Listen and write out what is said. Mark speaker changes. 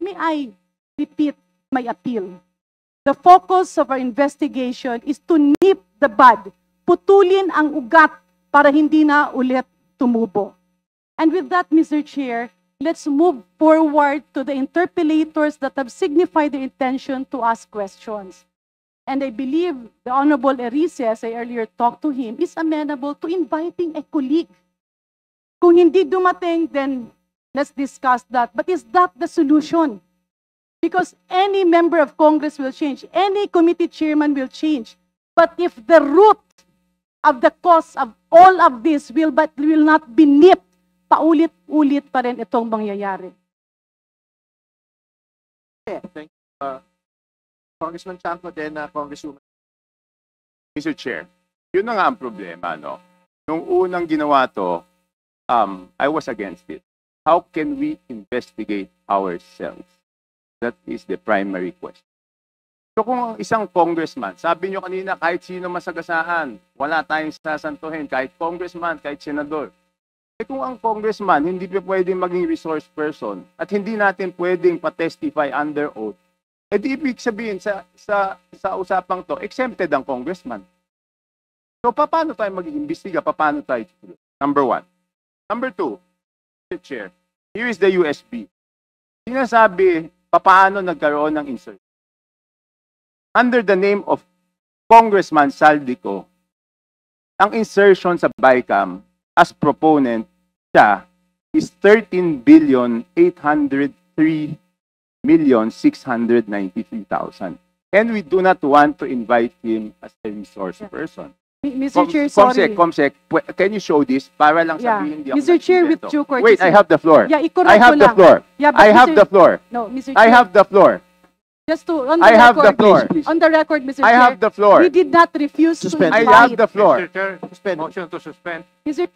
Speaker 1: may I repeat my appeal? The focus of our investigation is to nip the bud, putulin ang ugat para hindi na ulit tumubo. And with that, Mr. Chair, let's move forward to the interpellators that have signified their intention to ask questions. And I believe the Honorable Erice, as I earlier talked to him, is amenable to inviting a colleague. Kung hindi dumating, then let's discuss that. But is that the solution? Because any member of Congress will change, any committee chairman will change. But if the root of the cause of all of this will not be nipped, paulit-ulit pa rin itong mangyayari.
Speaker 2: Thank you. Congressman Chanco, then Congresswoman.
Speaker 3: Mr. Chair, yun na nga ang problema, no? Nung unang ginawa to, I was against it. How can we investigate ourselves? That is the primary question. So kung isang congressman, sabi nyo kanina kahit sino masagasaan, wala tayong sasantuhin, kahit congressman, kahit senador. Eh kung ang congressman hindi pa pwedeng maging resource person at hindi natin pwedeng pa-testify under oath, eh di ibig sabihin sa usapang to, exempted ang congressman. So paano tayo mag-iimbestiga? Paano tayo? Number one. Number two, Mr. Chair, here is the USB. Sinasabi, paano nagkaroon ng insert? Under the name of Congressman Saldico, ang insertion sa BICAM as proponent siya is 13,803,693,000. And we do not want to invite him as a resource person.
Speaker 1: Mr. Chair, sorry.
Speaker 3: Comsec, can you show this? Para lang sabihin, hindi ako
Speaker 1: Mr. Chair, with due courtesy.
Speaker 3: Wait, I have the floor.
Speaker 1: Yeah,
Speaker 3: I have the floor.
Speaker 1: Yeah,
Speaker 3: I have the floor.
Speaker 1: No, Mr.
Speaker 3: I
Speaker 1: Chair.
Speaker 3: have the floor.
Speaker 1: Just to, on the
Speaker 3: I have
Speaker 1: record,
Speaker 3: the floor.
Speaker 1: On the record, Mr. Chair.
Speaker 3: I have the floor.
Speaker 1: We did not refuse to
Speaker 3: I
Speaker 1: invite.
Speaker 3: have the floor.
Speaker 2: Mr. Chair, motion to suspend.
Speaker 1: Mr.